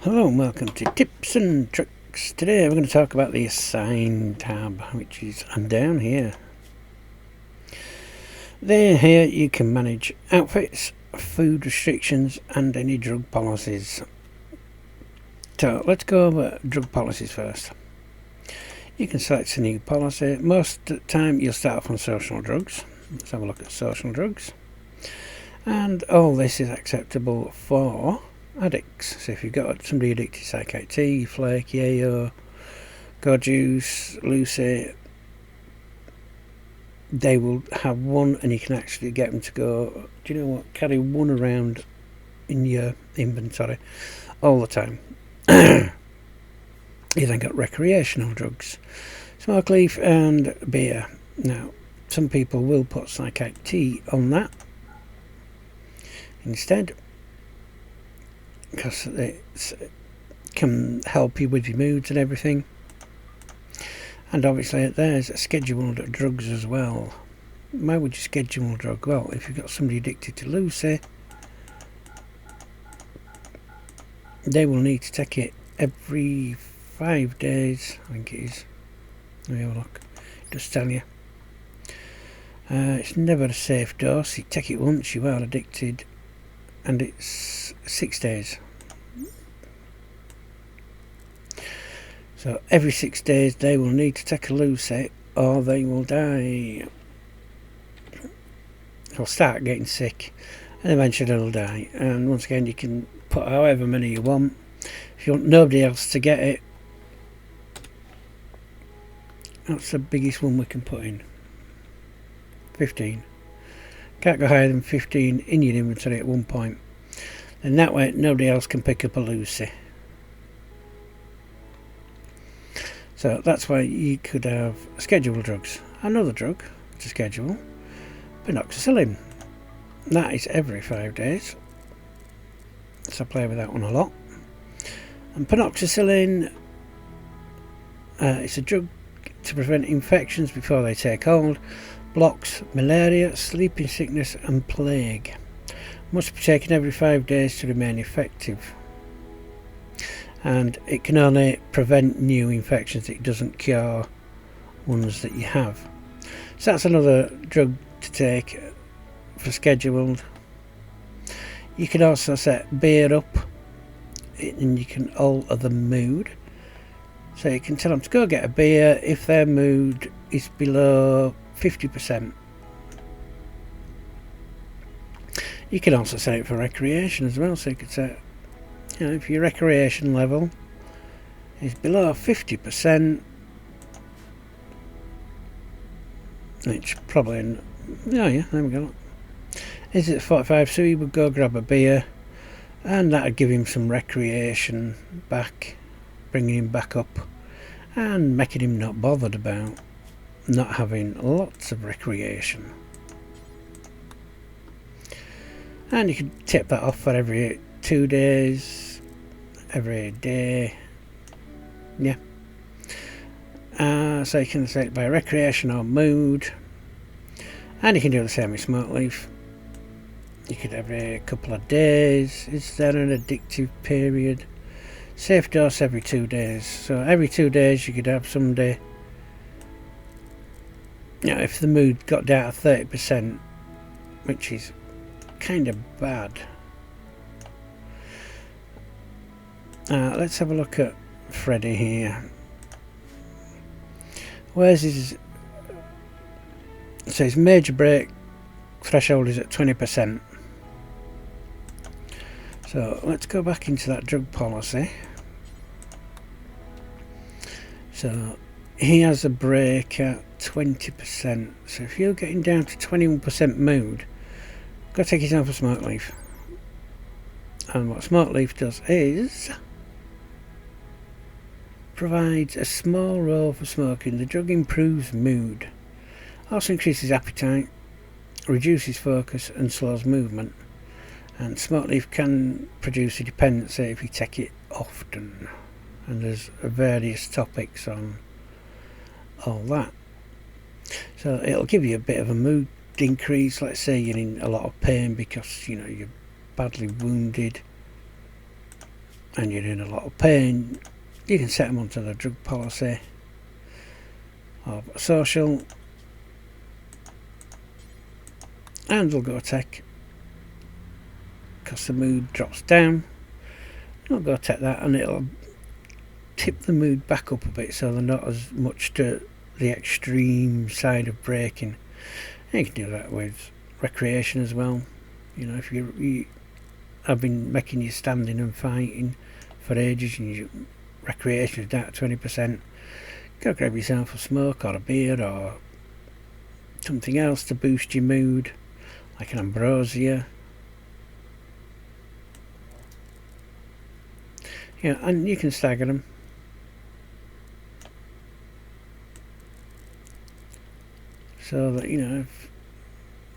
Hello and welcome to Tips and Tricks. Today we're going to talk about the Assign tab, which is down here. Here you can manage outfits, food restrictions and any drug policies. So let's go over drug policies first. You can select a new policy. Most of the time you'll start off on social drugs. Let's have a look at social drugs. And all this is acceptable for addicts. So if you've got somebody addicted to Psychic Tea, Flake, Yayo, Go Juice, Lucy, they will have one, and you can actually get them to go, do you know what, carry one around in your inventory all the time. You then got recreational drugs, smoke leaf and beer. Now some people will put Psychic Tea on that instead, because it can help you with your moods and everything. And obviously there's scheduled drugs as well. Why would you schedule a drug? Well, if you've got somebody addicted to Lucy, they will need to take it every 5 days, I think it is. Let me have a look. Just tell you. It's never a safe dose. You take it once, you are addicted, and it's 6 days. So every 6 days they will need to take a Lucy or they will die. They'll start getting sick and eventually they'll die. And once again, you can put however many you want. If you want nobody else to get it, that's the biggest one we can put in. 15. Can't go higher than 15 in your inventory at one point. And that way nobody else can pick up a Lucy. So that's why you could have scheduled drugs. Another drug to schedule, penoxycyllin. That is every 5 days. So I play with that one a lot. And penoxycyllin, it's a drug to prevent infections before they take hold. Blocks malaria, sleeping sickness and plague. Must be taken every 5 days to remain effective. And it can only prevent new infections, it doesn't cure ones that you have. So that's another drug to take for scheduled. You can also set beer up and you can alter the mood. So you can tell them to go get a beer if their mood is below 50%. You can also set it for recreation as well, so you could set, you know, if your recreation level is below 50%, which probably, oh yeah, there we go. Is it 45? So he would go grab a beer, and that would give him some recreation back, bringing him back up, and making him not bothered about not having lots of recreation. And you can tip that off for every 2 days, every day, yeah. So you can set it by recreation or mood, and you can do the same with smoke leaf. You could every couple of days. Is there an addictive period? Safe dose every 2 days. So every 2 days you could have somebody, you know, if the mood got down to 30%, which is kind of bad. Let's have a look at Freddy here. Where's his? So his major break threshold is at 20%. So let's go back into that drug policy. So he has a break at 20%. So if you're getting down to 21% mood, go take yourself a smoke leaf. And what smoke leaf does is provides a small role for smoking. The drug improves mood, also increases appetite, reduces focus and slows movement. And smoke leaf can produce a dependency if you take it often. And there's various topics on all that. So it'll give you a bit of a mood increase. Let's say you're in a lot of pain because, you know, you're badly wounded. and you're in a lot of pain, you can set them onto the drug policy or social, and they'll go take, because the mood drops down, they'll go take that and it'll tip the mood back up a bit so they're not as much to the extreme side of breaking. And you can do that with recreation as well. You know, if you have been making you standing and fighting for ages and your recreation is down at 20%, go grab yourself a smoke or a beer or something else to boost your mood, like an ambrosia. Yeah, and you can stagger them. So that, you know, if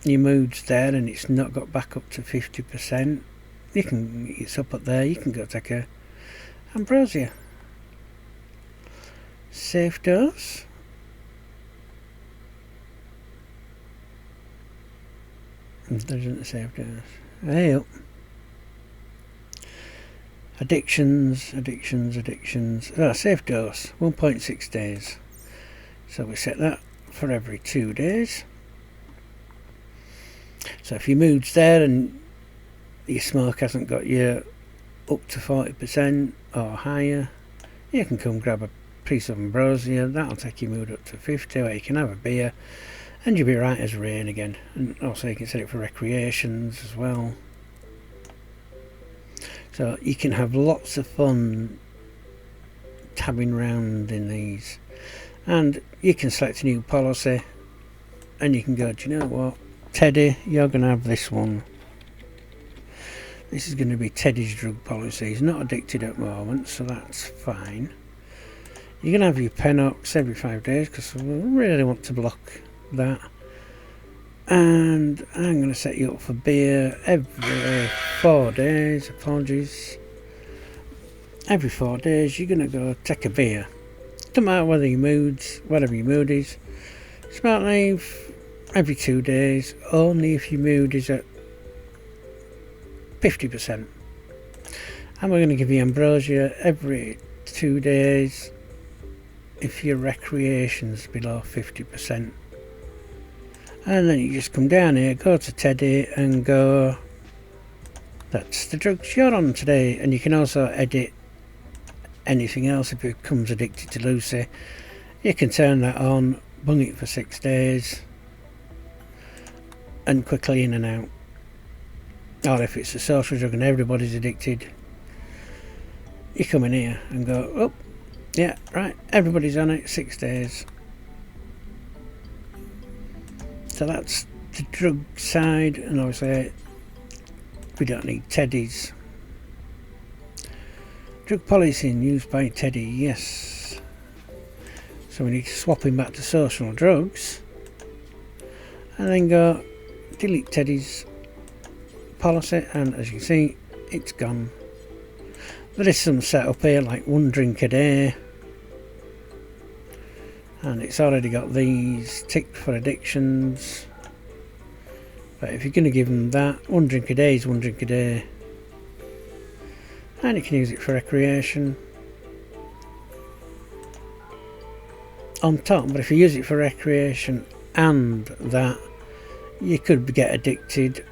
your mood's there and it's not got back up to 50%, it's up there, you can go take a ambrosia. Safe dose. There isn't a safe dose. Hey up. Addictions. Safe dose, 1.6 days. So we set that for every 2 days. So if your mood's there and your smoke hasn't got you up to 40% or higher, you can come grab a piece of ambrosia. That'll take your mood up to 50, or you can have a beer and you'll be right as rain again. And also you can set it for recreations as well. So you can have lots of fun tabbing around in these, and you can select a new policy and you can go, do you know what, Teddy, you're going to have this one. This is going to be Teddy's drug policy. He's not addicted at the moment, so that's fine. You're going to have your Penox every 5 days because we really want to block that. And I'm going to set you up for beer every 4 days. Apologies. Every 4 days you're going to go take a beer. Doesn't matter whether whatever your mood is. Smart leave every 2 days, only if your mood is at 50%. And we're going to give you ambrosia every 2 days if your recreation's below 50%. And then you just come down here, go to Teddy and go, that's the drugs you're on today. And you can also edit anything else. If it becomes addicted to Lucy, you can turn that on, bung it for 6 days and quickly in and out. Or if it's a social drug and everybody's addicted, you come in here and go, oh yeah, right, everybody's on it, 6 days. So that's the drug side, and obviously we don't need Teddy's. Drug policy used by Teddy, yes. So we need to swap him back to social drugs and then go delete Teddy's policy, and as you can see, it's gone. There is some setup here like 1 drink a day, and it's already got these ticked for addictions. But if you're going to give them that, 1 drink a day is 1 drink a day, and you can use it for recreation on top. But if you use it for recreation and that, you could get addicted,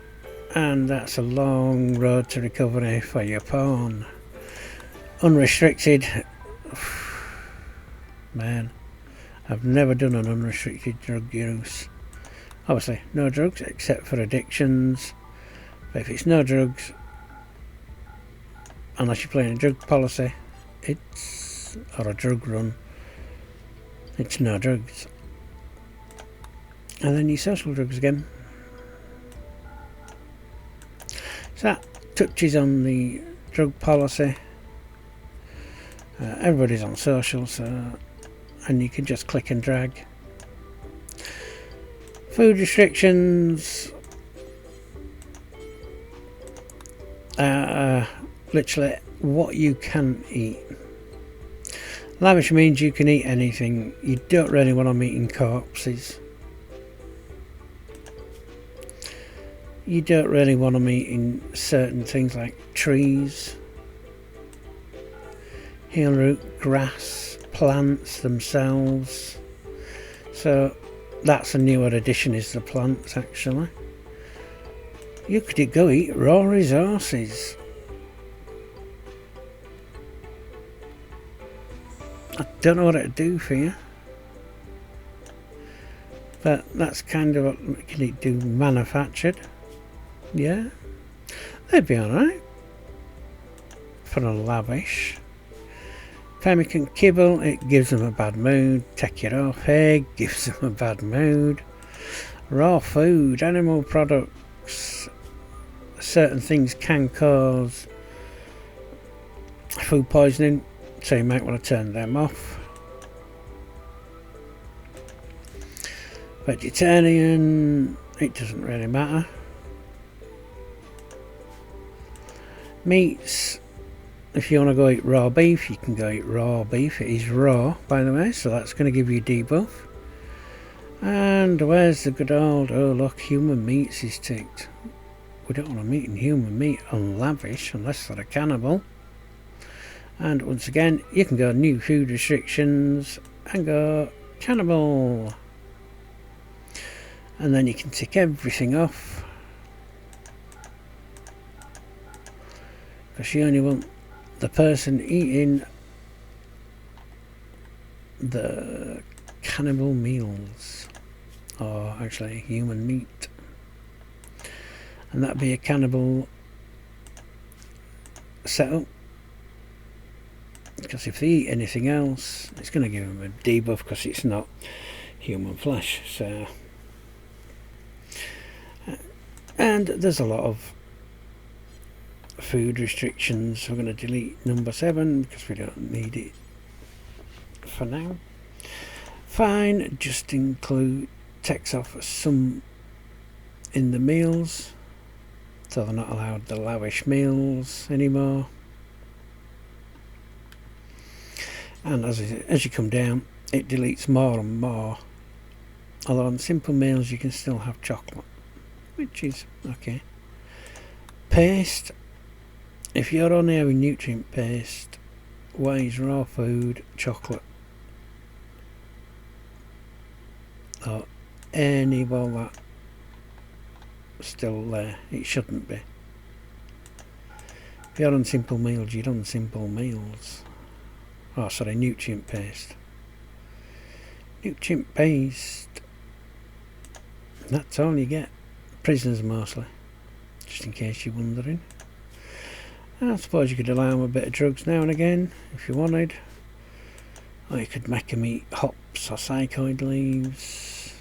and that's a long road to recovery for your porn. Unrestricted, man, I've never done an unrestricted drug use. Obviously no drugs except for addictions, but if it's no drugs, unless you're playing a drug policy, or a drug run, it's no drugs. And then your social drugs again. So that touches on the drug policy. Everybody's on social, so, and you can just click and drag. Food restrictions, literally what you can eat. Lavish means you can eat anything. You don't really want them eating corpses. You don't really want them eating certain things like trees. heel root, grass, plants themselves. So that's a newer addition, is the plants actually. You could go eat raw resources. I don't know what it'd do for you, but that's kind of what we can do manufactured. Yeah, they'd be alright for a lavish. Pemmican kibble, it gives them a bad mood. Take it off, egg gives them a bad mood. Raw food, animal products, certain things can cause food poisoning, so you might want to turn them off. Vegetarian, it doesn't really matter. Meats, if you want to go eat raw beef, you can go eat raw beef. It is raw, by the way, so that's going to give you a debuff. And where's the good old, oh look, human meats is ticked. We don't want to eat human meat on lavish unless they're a cannibal. And once again, you can go new food restrictions and go cannibal. And then you can tick everything off, because you only want the person eating the cannibal meals, or actually human meat, and that'd be a cannibal setup, because if they eat anything else it's going to give them a debuff because it's not human flesh. So, and there's a lot of food restrictions. We're going to delete number 7 because we don't need it for now. Fine, just include, takes off some in the meals, so they're not allowed the lavish meals anymore. And as you come down, it deletes more and more, although on simple meals you can still have chocolate, which is okay. Paste, if you're only having nutrient paste, whey's raw food, chocolate, or any well that still there, it shouldn't be. If you're on simple meals, you're on simple meals. Oh sorry, nutrient paste. Nutrient paste, that's all you get. Prisoners mostly, just in case you're wondering. I suppose you could allow them a bit of drugs now and again if you wanted, or you could make them eat hops or psychoid leaves.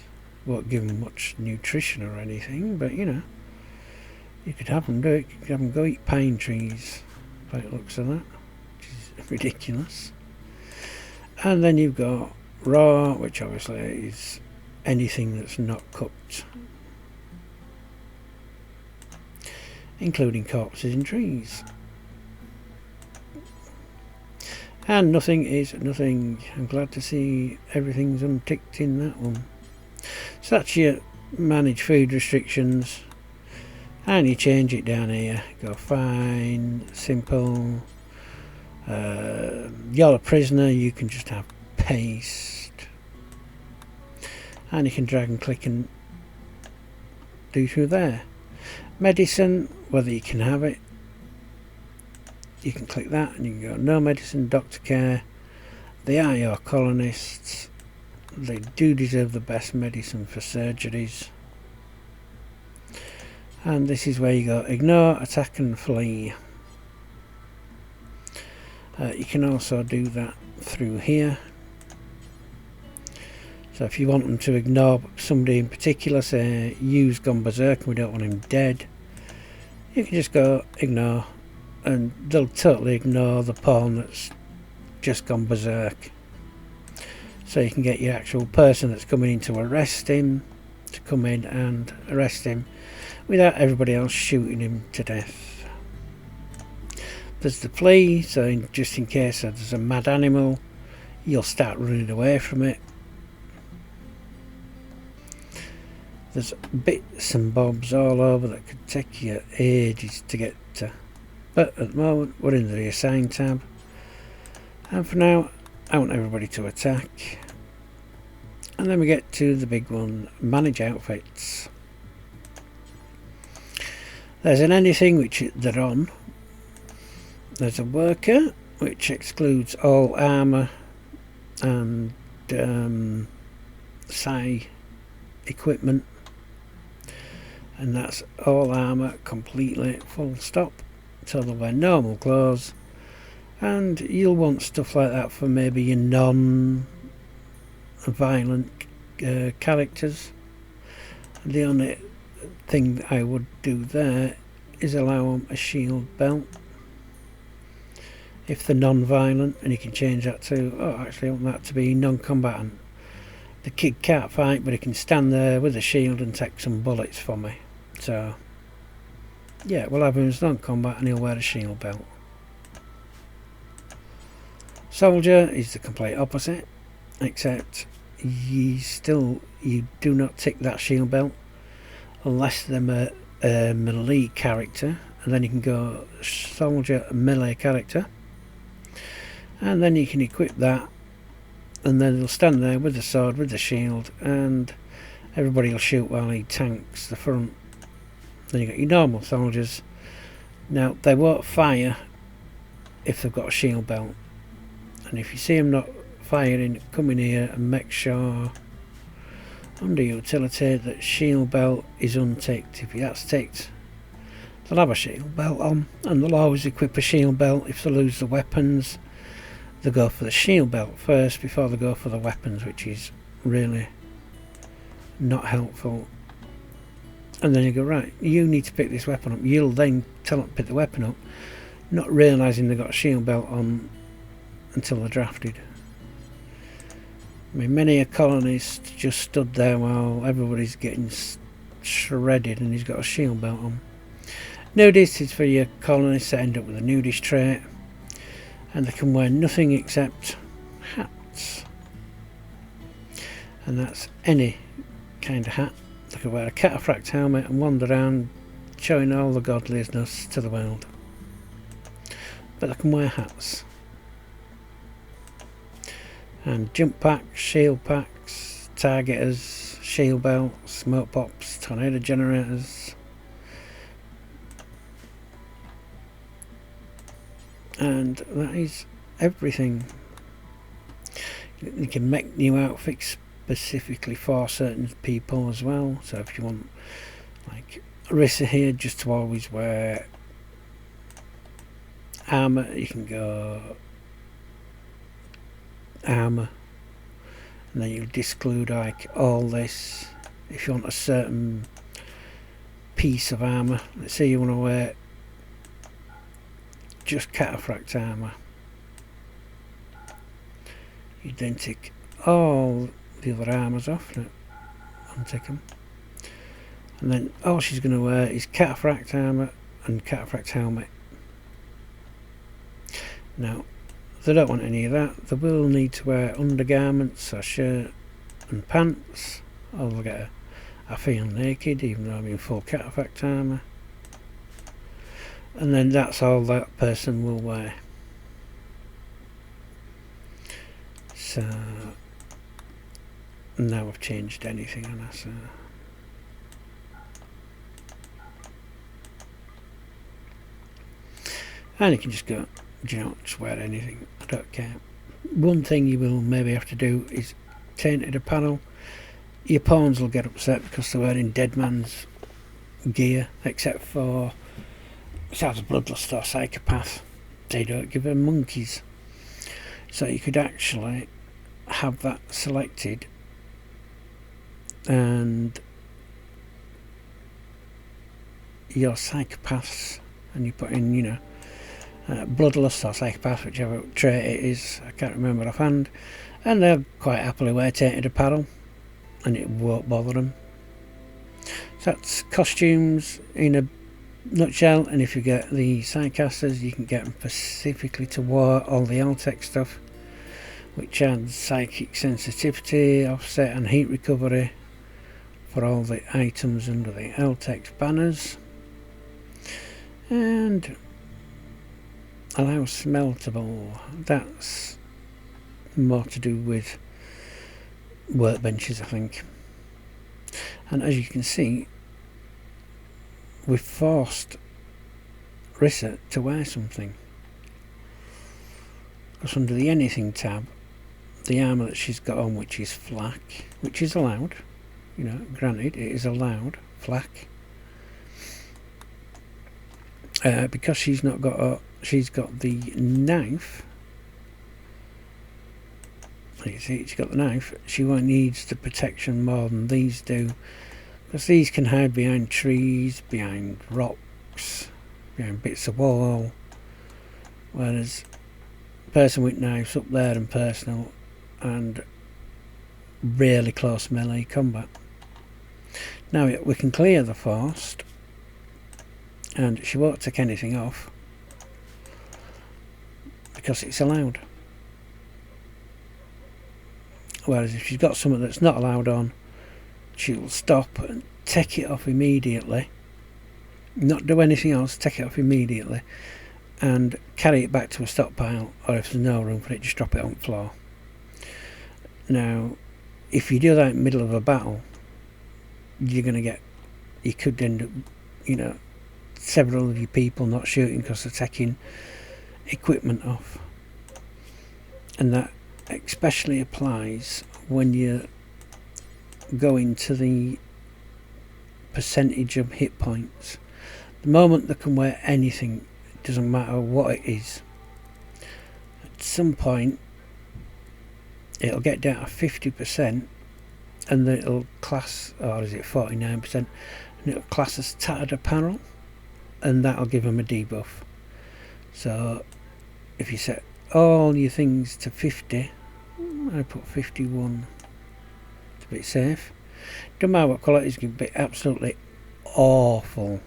Won't give them much nutrition or anything, but you know, you could have them do it. You could have them go eat pine trees by the looks of that, which is ridiculous. And then you've got raw, which obviously is anything that's not cooked, including corpses in trees. And nothing is nothing. I'm glad to see everything's unticked in that one. So that's your manage food restrictions, and you change it down here. Go fine, simple. You're a prisoner, you can just have paste, and you can drag and click and do through there. Medicine, whether you can have it, you can click that and you can go no medicine, doctor care. They are your colonists, they do deserve the best medicine for surgeries. And this is where you go ignore, attack and flee. You can also do that through here. So if you want them to ignore somebody in particular, say Yu's gone berserk and we don't want him dead, you can just go ignore and they'll totally ignore the pawn that's just gone berserk. So you can get your actual person that's coming in to arrest him to come in and arrest him without everybody else shooting him to death. There's the flee, so just in case there's a mad animal, you'll start running away from it. There's bits and bobs all over that could take you ages to get to, but at the moment we're in the reassign tab, And for now, I want everybody to attack. And then we get to the big one, manage outfits. There's an anything which they're on. There's a worker, which excludes all armour and psi equipment. And that's all armour completely full stop. So they'll wear normal clothes. And you'll want stuff like that for maybe your non-violent characters. The only thing I would do there is allow them a shield belt. If they're non-violent, and you can change that to, actually I want that to be non-combatant. The kid can't fight, but he can stand there with a shield and take some bullets for me. So, yeah, we'll have him as non-combat and he'll wear a shield belt. Soldier is the complete opposite, except you do not tick that shield belt unless they're a melee character, and then you can go soldier melee character, and then you can equip that, and then they'll stand there with the sword, with the shield, and everybody will shoot while he tanks the front. Then you got your normal soldiers. Now they won't fire if they've got a shield belt, and if you see them not firing, come in here and make sure under utility that shield belt is unticked. If that's ticked, they'll have a shield belt on, and they'll always equip a shield belt. If they lose the weapons, they go for the shield belt first before they go for the weapons, which is really not helpful. And then you go, right, you need to pick this weapon up. You'll then tell them to pick the weapon up, not realising they've got a shield belt on until they're drafted. I mean, many a colonist just stood there while everybody's getting shredded and he's got a shield belt on. Nudist is for your colonists that end up with a nudist trait, and they can wear nothing except hats. And that's any kind of hat. They can wear a cataphract helmet and wander around showing all the godliness to the world. But they can wear hats. And jump packs, shield packs, targeters, shield belts, smoke pops, tornado generators. And that is everything. You can make new outfits specifically for certain people as well. So if you want, like Arissa here, just to always wear armour, you can go armour, and then you'll disclude like all this. If you want a certain piece of armour, let's say you want to wear just cataphract armour, you then tick all the other armours off, untick them, and then all she's going to wear is cataphract armour and cataphract helmet. Now they don't want any of that. They will need to wear undergarments, a shirt and pants, or they'll get I feel naked even though I'm in full cataphract armour. And then that's all that person will wear. So now I've changed anything on us. And you can just go, just wear anything, I don't care. One thing you will maybe have to do is tainted apparel. Your pawns will get upset because they're wearing dead man's gear, except for besides a bloodlust or psychopath, they don't give them monkeys. So you could actually have that selected, and your psychopaths, and you put in, bloodlust or psychopath, whichever trait it is, I can't remember offhand, and they'll quite happily wear tainted apparel and it won't bother them. So that's costumes in a nutshell. And if you get the sidecasters, you can get them specifically to war all the Altec stuff, which adds psychic sensitivity, offset and heat recovery for all the items under the Altec banners, and allow smeltable. That's more to do with workbenches, I think. And as you can see, we've forced Rissa to wear something. Because under the anything tab, the armour that she's got on, which is flak, which is allowed, you know, granted it is allowed, flak, because she's not got she's got the knife. You see, she's got the knife. She needs the protection more than these do, because these can hide behind trees, behind rocks, behind bits of wall, whereas person with knives up there and personal and really close melee combat. Now we can clear the forced, and she won't take anything off because it's allowed. Whereas if she's got something that's not allowed on, she'll stop and take it off immediately, not do anything else, take it off immediately and carry it back to a stockpile, or if there's no room for it, just drop it on the floor. Now if you do that in the middle of a battle, you're going to get, you could end up, you know, several of your people not shooting because they're taking equipment off. And that especially applies when you go into the percentage of hit points. The moment they can wear anything, it doesn't matter what it is, at some point it'll get down to 50% and then it'll class, or is it 49%, and it'll class as tattered apparel, and that'll give them a debuff. So if you set all your things to 50, I put 51 to be safe. Don't matter what colour it is, it can be absolutely awful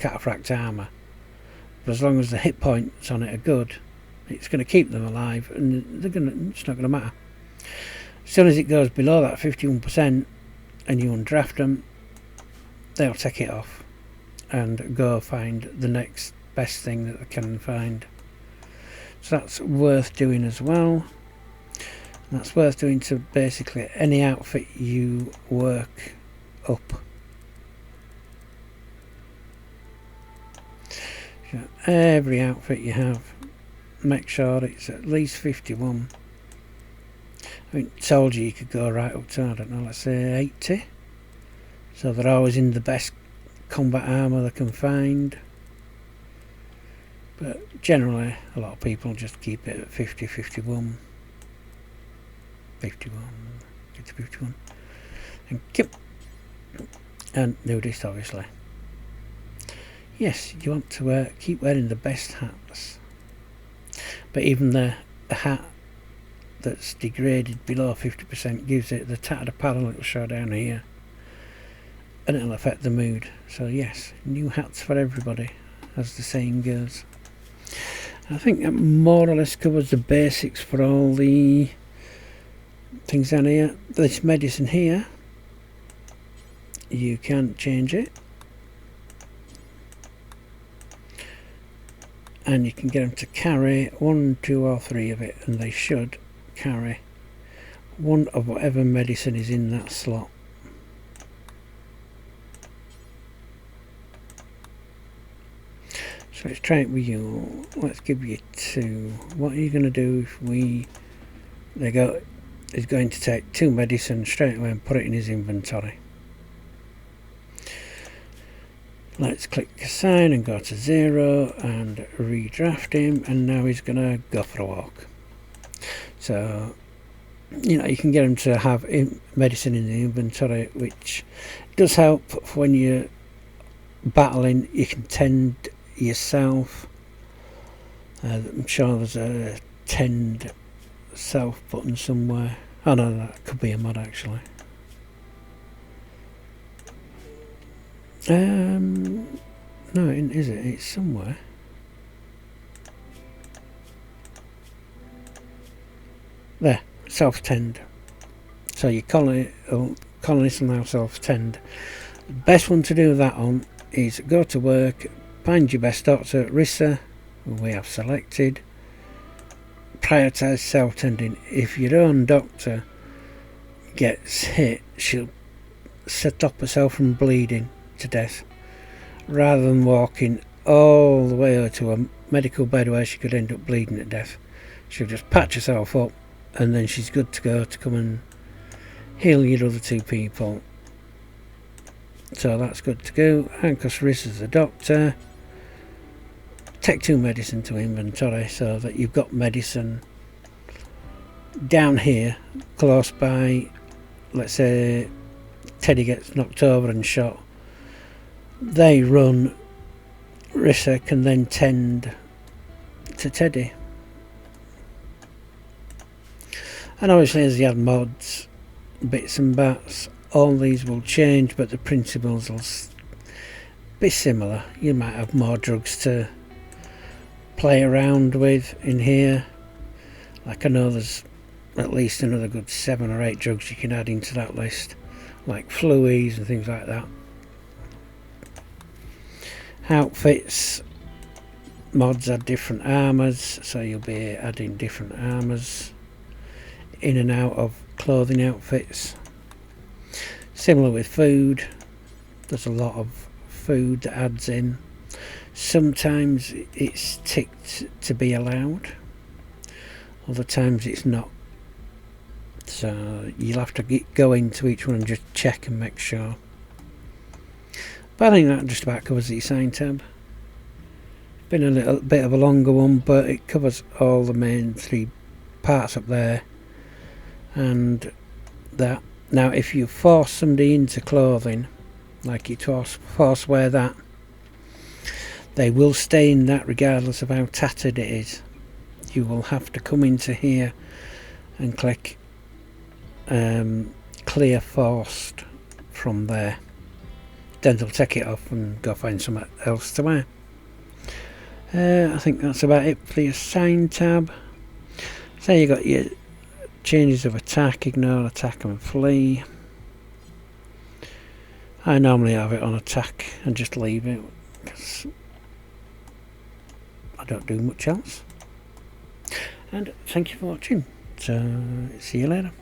cataphract armour, but as long as the hit points on it are good, it's going to keep them alive, and it's not going to matter. As soon as it goes below that 51% and you undraft them, they'll take it off and go find the next best thing that they can find. So that's worth doing as well. That's worth doing to basically any outfit you work up. So every outfit you have, make sure it's at least 51. I mean, soldier you could go right up to, I don't know, let's say 80. So they're always in the best combat armour they can find. But generally, a lot of people just keep it at 50, 51. 51, 50, 51. Thank you. And nudist, obviously. Yes, you want to keep wearing the best hats. But even the hat that's degraded below 50% gives it the tattered apparel it'll show down here, and it'll affect the mood. So yes, new hats for everybody, as the saying goes. I think that more or less covers the basics for all the things down here. This medicine here, you can't change it, and you can get them to carry 1, 2 or 3 of it, and they should carry one of whatever medicine is in that slot. So let's try it with you. Let's give you 2. What are you going to do if he's going to take 2 medicine straight away and put it in his inventory. Let's click assign and go to 0 and redraft him, and now he's going to go for a walk. So, you know, you can get him to have medicine in the inventory, which does help when you're battling. You can tend yourself. I'm sure there's a tend self button somewhere. Oh no, that could be a mod actually. No, is it? It's somewhere. There, self-tend. So your colonists will now self-tend. The best one to do that on is go to work, find your best doctor, Rissa, who we have selected, prioritise self-tending. If your own doctor gets hit, she'll stop herself from bleeding to death, rather than walking all the way over to a medical bed where she could end up bleeding to death. She'll just patch herself up and then she's good to go to come and heal your other two people. So that's good to go. And because Riz is the doctor, take 2 medicine to inventory so that you've got medicine down here close by. Let's say Teddy gets knocked over and shot, they run, Rissa can then tend to Teddy. And obviously as you add mods, bits and bats, all these will change, but the principles will be similar. You might have more drugs to play around with in here. Like I know there's at least another good 7 or 8 drugs you can add into that list, like fluies and things like that. Outfits, mods add different armours, so you'll be adding different armours in and out of clothing outfits. Similar with food, there's a lot of food that adds in. Sometimes it's ticked to be allowed, other times it's not. So you'll have to go into each one and just check and make sure. But I think that just about covers the assign tab. Been a little bit of a longer one, but it covers all the main 3 parts up there. And that. Now if you force somebody into clothing, like you force wear that, they will stay in that regardless of how tattered it is. You will have to come into here and click clear forced from there. Then they'll take it off and go find something else to wear. I think that's about it for your sign tab. So you got your changes of attack, ignore, attack and flee. I normally have it on attack and just leave it because I don't do much else. And thank you for watching. So see you later.